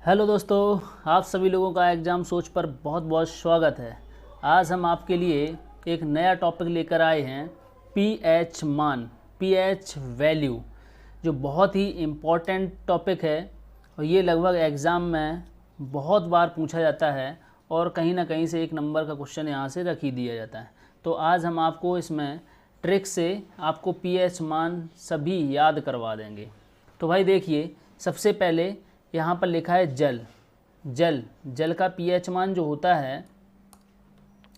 Hello दोस्तों, आप सभी लोगों का एग्ज़ाम सोच पर बहुत बहुत स्वागत है। आज हम आपके लिए एक नया टॉपिक लेकर आए हैं, पीएच मान, पीएच वैल्यू, जो बहुत ही इम्पोर्टेंट टॉपिक है और ये लगभग एग्ज़ाम में बहुत बार पूछा जाता है और कहीं ना कहीं से एक नंबर का क्वेश्चन यहाँ से रख ही दिया जाता है। तो आज हम आपको इसमें ट्रिक से आपको पीएच मान सभी याद करवा देंगे। तो भाई देखिए, सबसे पहले यहाँ पर लिखा है जल। जल का पीएच मान जो होता है,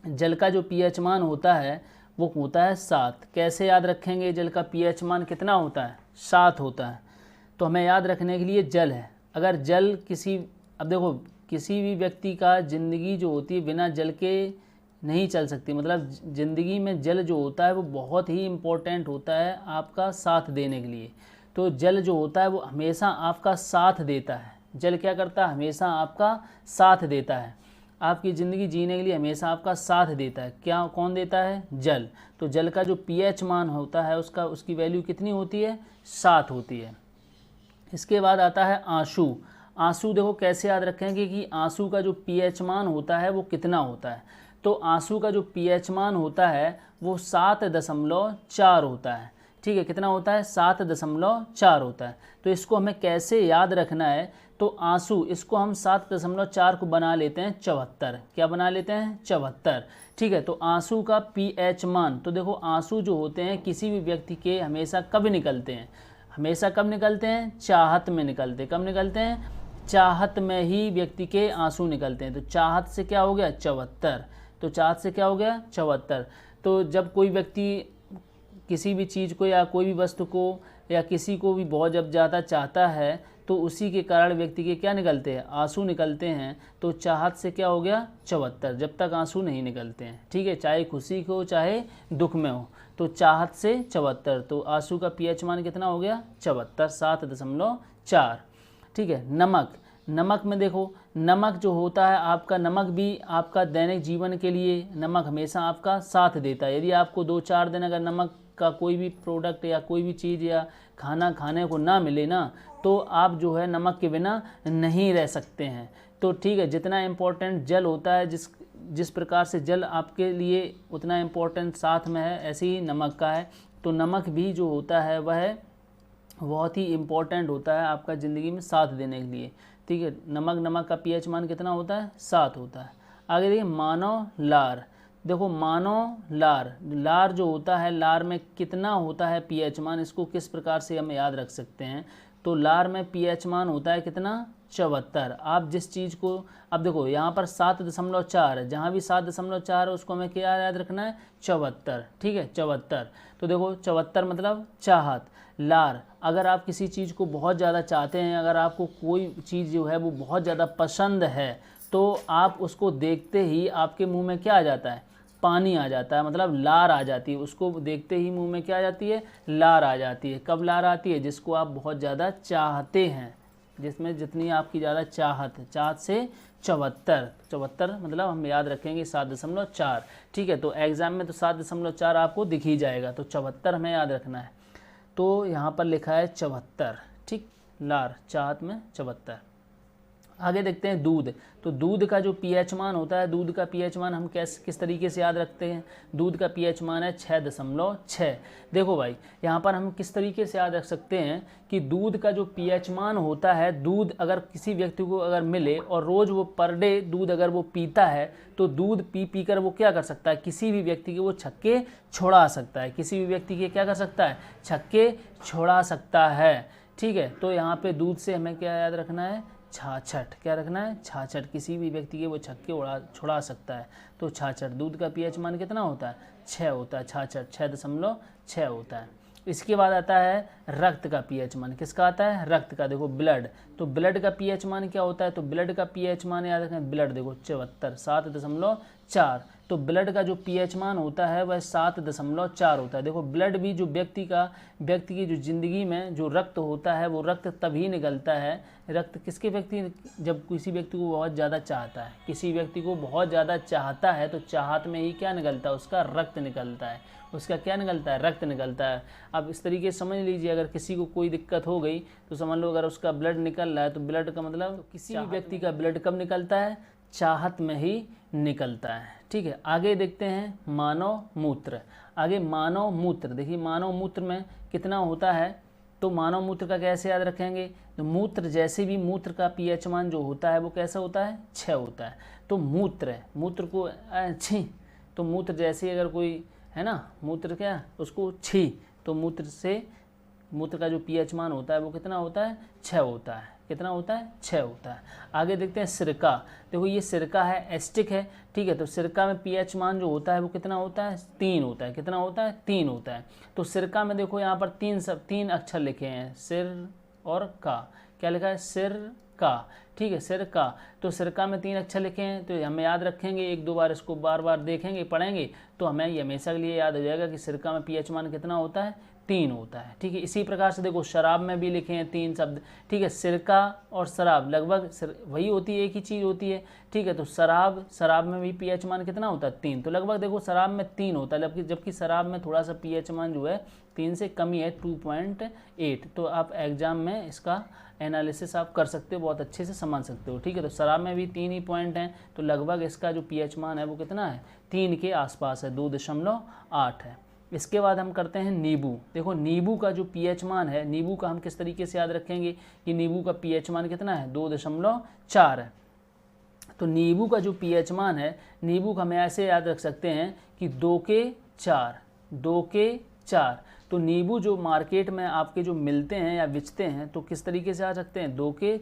जल का जो पीएच मान होता है वो होता है 7। कैसे याद रखेंगे? जल का पीएच मान कितना होता है? 7 होता है। तो हमें याद रखने के लिए जल है। अगर जल अब देखो, किसी भी व्यक्ति का ज़िंदगी जो होती है बिना जल के नहीं चल सकती। मतलब ज़िंदगी में जल जो होता है वो बहुत ही इम्पोर्टेंट होता है आपका साथ देने के लिए। तो जल जो होता है वो हमेशा आपका साथ देता है। जल क्या करता है? हमेशा आपका साथ देता है, आपकी ज़िंदगी जीने के लिए हमेशा आपका साथ देता है। क्या, कौन देता है? जल। तो जल का जो पीएच मान होता है उसकी वैल्यू कितनी होती है? 7 होती है। इसके बाद आता है आंसू। आंसू देखो कैसे याद रखेंगे कि आंसू का जो पीएच मान होता है वो कितना होता है। तो आंसू का जो पीएच मान होता है वो 7.4 होता है। ठीक है, कितना होता है? 7.4 होता है। तो इसको हमें कैसे याद रखना है? तो आंसू, इसको हम 7.4 को बना लेते हैं 74। क्या बना लेते हैं? 74। ठीक है, तो आंसू का पीएच मान, तो देखो आंसू जो होते हैं किसी भी व्यक्ति के हमेशा कब निकलते हैं? हमेशा कब निकलते हैं? चाहत में निकलते हैं। कब निकलते हैं? चाहत में ही व्यक्ति के आंसू निकलते हैं। तो चाहत से क्या हो गया? 74। तो चाहत से क्या हो गया? 74। तो जब कोई व्यक्ति किसी भी चीज़ को या कोई भी वस्तु को या किसी को भी बहुत जब ज़्यादा चाहता है तो उसी के कारण व्यक्ति के क्या निकलते हैं? आंसू निकलते हैं। तो चाहत से क्या हो गया? 74। जब तक आंसू नहीं निकलते हैं, ठीक है, चाहे खुशी को चाहे दुख में हो, तो चाहत से 74। तो आंसू का पीएच मान कितना हो गया? 74, 7.4। ठीक है। नमक में देखो, नमक जो होता है आपका, नमक भी आपका दैनिक जीवन के लिए नमक हमेशा आपका साथ देता है। यदि आपको 2-4 दिन अगर नमक का कोई भी प्रोडक्ट या कोई भी चीज़ या खाना खाने को ना मिले ना, तो आप जो है नमक के बिना नहीं रह सकते हैं। तो ठीक है, जितना इम्पोर्टेंट जल होता है, जिस प्रकार से जल आपके लिए उतना इम्पोर्टेंट साथ में है, ऐसे ही नमक का है। तो नमक भी जो होता है वह बहुत ही इम्पोर्टेंट होता है आपका ज़िंदगी में साथ देने के लिए। ठीक है, नमक का पीएच मान कितना होता है? 7 होता है। आगे देखिए मानव लार। देखो मानव लार जो होता है, लार में कितना होता है पीएच मान, इसको किस प्रकार से हम याद रख सकते हैं? तो लार में पीएच मान होता है कितना? 74। आप जिस चीज़ को, अब देखो यहाँ पर 7.4 है, जहाँ भी 7.4 है उसको हमें क्या याद रखना है? 74। ठीक है, 74। तो देखो 74 मतलब चाहत। लार, अगर आप किसी चीज़ को बहुत ज़्यादा चाहते हैं, अगर आपको कोई चीज़ जो है वो बहुत ज़्यादा पसंद है, तो आप उसको देखते ही आपके मुंह में क्या आ जाता है? पानी आ जाता है, मतलब लार आ जाती है। उसको देखते ही मुंह में क्या आ जाती है? लार आ जाती है। कब लार आती है? जिसको आप बहुत ज़्यादा चाहते हैं, जिसमें जितनी आपकी ज़्यादा चाहत है। चाहत से 74 मतलब हम याद रखेंगे 7.4। ठीक है, तो एग्ज़ाम में तो 7.4 आपको दिख ही जाएगा, तो 74 हमें याद रखना है। तो यहाँ पर लिखा है 74। ठीक, लार, चाहत में 74। आगे देखते हैं दूध। तो दूध का जो पीएच मान होता है, दूध का पीएच मान हम किस तरीके से याद रखते हैं? दूध का पीएच मान है 6.6। देखो भाई, यहाँ पर हम किस तरीके से याद रख सकते हैं कि दूध का जो पीएच मान होता है, दूध अगर किसी व्यक्ति को अगर मिले और रोज़ वो पर डे दूध अगर वो पीता है, तो दूध पी कर वो क्या कर सकता है? किसी भी व्यक्ति के वो छक्के छोड़ा सकता है। किसी भी व्यक्ति के क्या कर सकता है? छक्के छोड़ा सकता है। ठीक है, तो यहाँ पे दूध से हमें क्या याद रखना है? छाछठ। क्या रखना है? छाछठ। किसी भी व्यक्ति के वो छक्के छुड़ा सकता है। तो छाछठ। दूध का पीएच मान कितना होता है? 6 होता है। छाछठ 6.6 होता है। इसके बाद आता है रक्त का पीएच मान। किसका आता है? रक्त का। देखो ब्लड, तो ब्लड का पीएच मान क्या होता है? तो ब्लड का पीएच मान याद रखें, ब्लड देखो 74, 7.4। तो ब्लड का जो पीएच मान होता है वह 7.4 होता है। देखो ब्लड भी जो व्यक्ति की जो ज़िंदगी में जो रक्त होता है वो रक्त तभी निकलता है, रक्त किसके व्यक्ति जब किसी व्यक्ति को बहुत ज़्यादा चाहता है, किसी व्यक्ति को बहुत ज़्यादा चाहता है तो चाहत में ही क्या निकलता है, उसका रक्त निकलता है, उसका क्या निकलता है, रक्त निकलता है। अब इस तरीके से समझ लीजिए, अगर किसी को कोई दिक्कत हो गई तो समझ लो अगर उसका ब्लड निकल रहा है तो ब्लड का मतलब तो किसी भी व्यक्ति का ब्लड कब निकलता है, चाहत में ही निकलता है। ठीक है, आगे देखते हैं मानव मूत्र। आगे मानव मूत्र, देखिए मानव मूत्र में कितना होता है, तो मानव मूत्र का कैसे याद रखेंगे, तो मूत्र जैसे भी मूत्र का पीएच मान जो होता है वो कैसा होता है, 6 होता है। तो मूत्र को छी, तो मूत्र जैसे अगर कोई है ना, मूत्र क्या उसको छी, तो मूत्र का जो पीएच मान होता है वो कितना होता है, 6 होता है। कितना होता है, 6 होता है। आगे देखते हैं सिरका। देखो ये सिरका है, एस्टिक है, ठीक है, तो सिरका में पीएच मान जो होता है वो कितना होता है, 3 होता है। कितना होता है, 3 होता है। तो सिरका में देखो यहाँ पर 3 अक्षर लिखे हैं, सिर और का, क्या लिखा है, सिर का, ठीक है, सिरका। तो सिरका में 3 अक्षर लिखे हैं, तो हमें याद रखेंगे, 1-2 बार इसको बार देखेंगे, पढ़ेंगे तो हमें ये हमेशा के लिए याद हो जाएगा कि सिरका में पीएच मान कितना होता है, 3 होता है। ठीक है, इसी प्रकार से देखो शराब में भी लिखे हैं 3 शब्द। ठीक है, सिरका और शराब लगभग वही होती है, एक ही चीज़ होती है। ठीक है, तो शराब में भी पीएच मान कितना होता है, 3। तो लगभग देखो शराब में 3 होता है, जबकि शराब में थोड़ा सा पीएच मान जो है 3 से कम ही है, 2.8। तो आप एग्जाम में इसका एनालिसिस आप कर सकते हो, बहुत अच्छे से समझ सकते हो। ठीक है, तो शराब में भी 3 ही पॉइंट हैं, तो लगभग इसका जो पीएच मान है वो कितना है, 3 के आसपास है, 2.8 है। इसके बाद हम करते हैं नींबू। देखो नींबू का जो पीएच मान है, नींबू का हम किस तरीके से याद रखेंगे कि नींबू का पीएच मान कितना है, 2.4 है। तो नींबू का जो पीएच मान है, नींबू का हम ऐसे याद रख सकते हैं कि 2 के 4। तो नींबू जो मार्केट में आपके जो मिलते हैं या बेचते हैं तो किस तरीके से आ सकते हैं, 2 के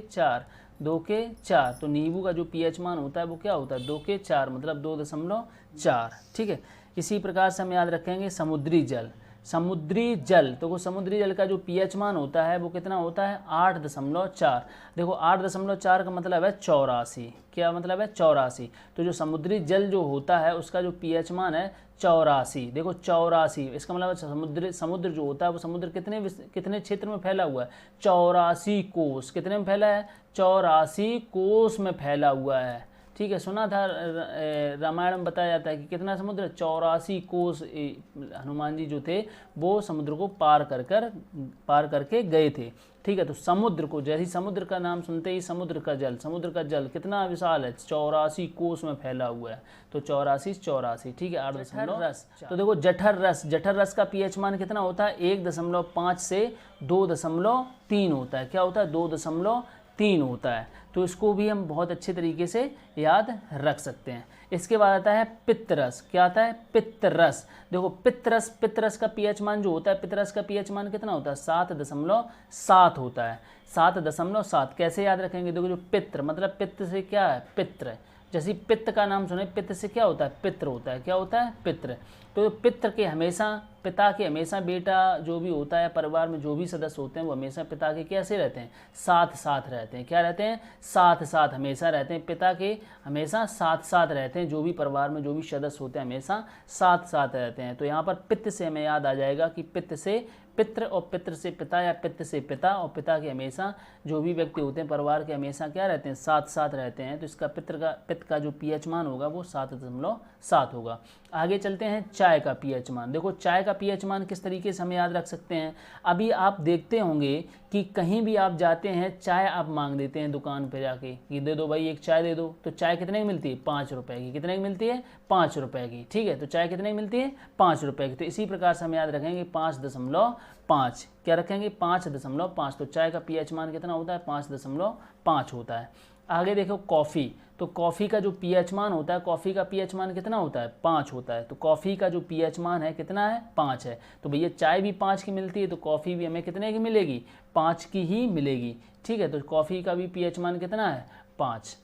4। तो नींबू का जो पीएच मान होता है वो क्या होता है, 2 के 4 मतलब 2.4। ठीक है, इसी प्रकार से हम याद रखेंगे समुद्री जल। तो वो समुद्री जल का जो पीएच मान होता है वो कितना होता है, 8.4। देखो 8.4 का मतलब है 84। क्या मतलब है, 84। तो जो समुद्री जल जो होता है उसका जो पीएच मान है 84। देखो 84, इसका मतलब समुद्र जो होता है वो समुद्र कितने क्षेत्र में फैला हुआ है, 84 कोस। कितने में फैला है, 84 कोस में फैला हुआ है। ठीक है, सुना था रामायण में बताया जाता है कि कितना समुद्र, 84 कोस हनुमान जी जो थे वो समुद्र को पार करके गए थे। ठीक है, तो समुद्र को जैसे समुद्र का नाम सुनते ही समुद्र का जल कितना विशाल है, 84 कोस में फैला हुआ है। तो 84। ठीक है, 8 रस। तो देखो जठर रस का पीएच मान कितना होता है, 1.5 से 2.3 होता है। क्या होता है, 2.3 होता है। तो इसको भी हम बहुत अच्छे तरीके से याद रख सकते हैं। इसके बाद आता है पित्तरस। क्या आता है, पित्तरस। देखो पित्तरस का पीएच मान जो होता है, पित्तरस का पीएच मान कितना होता है, 7.7 होता है। 7.7 कैसे याद रखेंगे, देखो जो पित्र मतलब पित्त से क्या है, पित्र। जैसे पित्त का नाम सुने, पित्त से क्या होता है, पित्र होता है। क्या होता है, पित्र। तो पिता के हमेशा बेटा जो भी होता है, परिवार में जो भी सदस्य होते हैं वो हमेशा पिता के कैसे रहते हैं, साथ रहते हैं। क्या रहते हैं, साथ हमेशा रहते हैं। पिता के हमेशा साथ रहते हैं, जो भी परिवार में जो भी सदस्य होते हैं हमेशा साथ रहते हैं। तो यहाँ पर पित्त से हमें याद आ जाएगा कि पित्त से पित्र और पित्र से पिता या पित्त से पिता, और पिता के हमेशा जो भी व्यक्ति होते हैं परिवार के हमेशा क्या रहते हैं, साथ रहते हैं। तो इसका पित्त का जो पीएच मान होगा वो 7.7 होगा। आगे चलते हैं चाय का पीएच मान। देखो चाय का पीएच मान किस तरीके से हमें याद रख सकते हैं। अभी आप देखते होंगे कि कहीं भी आप जाते हैं, चाय आप मांग देते हैं दुकान पे जाके कि दे दो भाई एक चाय दे दो, तो चाय कितने की मिलती है, 5 रुपए की। कितने की मिलती है, 5 रुपए की। ठीक है, तो चाय कितने की मिलती है, 5 रुपए की। तो इसी प्रकार से हम याद रखेंगे 5.5। क्या रखेंगे, 5.5। तो चाय का पीएच मान कितना होता है, 5.5 होता है। आगे देखो कॉफ़ी। तो कॉफ़ी का जो पीएच मान होता है, कॉफ़ी का पीएच मान कितना होता है, 5 होता है। तो कॉफ़ी का जो पीएच मान है कितना है, 5 है। तो भैया चाय भी 5 की मिलती है, तो कॉफ़ी भी हमें कितने की मिलेगी, 5 की ही मिलेगी। ठीक है, तो कॉफ़ी का भी पीएच मान कितना है, 5।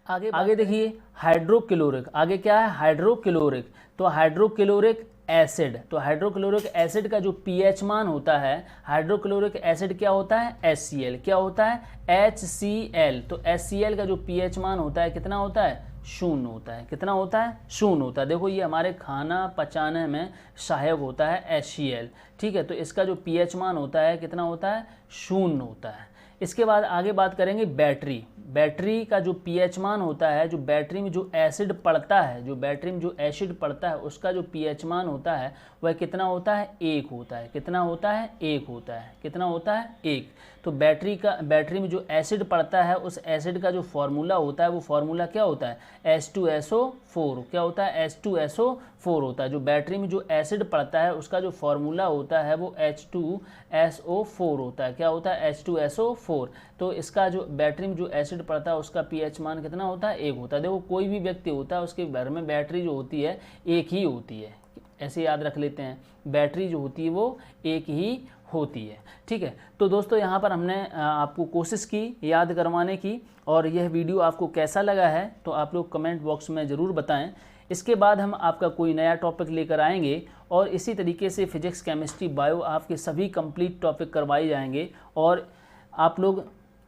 आगे देखिए हाइड्रोक्लोरिक। आगे क्या है, हाइड्रोक्लोरिक। तो हाइड्रोक्लोरिक एसिड। तो हाइड्रोक्लोरिक एसिड का जो पीएच मान होता है, हाइड्रोक्लोरिक एसिड क्या होता है, HCl। क्या होता है, HCl। तो HCl का जो पीएच मान होता है कितना होता है, शून्य होता है। कितना होता है? शून्य होता है। देखो ये हमारे खाना पचाने में सहायक होता है HCl, ठीक है। तो इसका जो pH मान होता है कितना होता है? शून्य होता है। इसके बाद आगे बात करेंगे बैटरी। बैटरी का जो pH मान होता है, जो बैटरी में जो एसिड पड़ता है, जो बैटरी में जो एसिड पड़ता है उसका जो pH मान होता है वह कितना होता है? 1 होता है। कितना होता है? 1 होता है। कितना होता है? 1। तो बैटरी में जो एसिड पड़ता है उस एसिड का जो फार्मूला होता है वो फार्मूला क्या होता है? H2SO4। क्या होता है? H2SO4 होता है। जो बैटरी में जो एसिड पड़ता है उसका जो फार्मूला होता है वो H2SO4 होता है। क्या होता है? H2SO4। तो इसका जो बैटरी में जो एसिड पड़ता है उसका pH मान कितना होता है? 1 होता है। देखो कोई भी व्यक्ति होता है उसके घर में बैटरी जो होती है 1 ही होती है, ऐसे याद रख लेते हैं। बैटरी जो होती है वो 1 ही होती है, ठीक है। तो दोस्तों यहाँ पर हमने आपको कोशिश की याद करवाने की, और यह वीडियो आपको कैसा लगा है तो आप लोग कमेंट बॉक्स में ज़रूर बताएं। इसके बाद हम आपका कोई नया टॉपिक लेकर आएंगे और इसी तरीके से फिजिक्स, केमिस्ट्री, बायो आपके सभी कंप्लीट टॉपिक करवाए जाएंगे। और आप लोग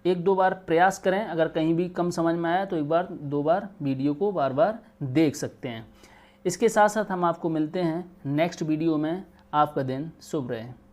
1-2 बार प्रयास करें, अगर कहीं भी कम समझ में आया तो 1-2 बार वीडियो को बार बार देख सकते हैं। इसके साथ साथ हम आपको मिलते हैं नेक्स्ट वीडियो में। आपका दिन शुभ रहे।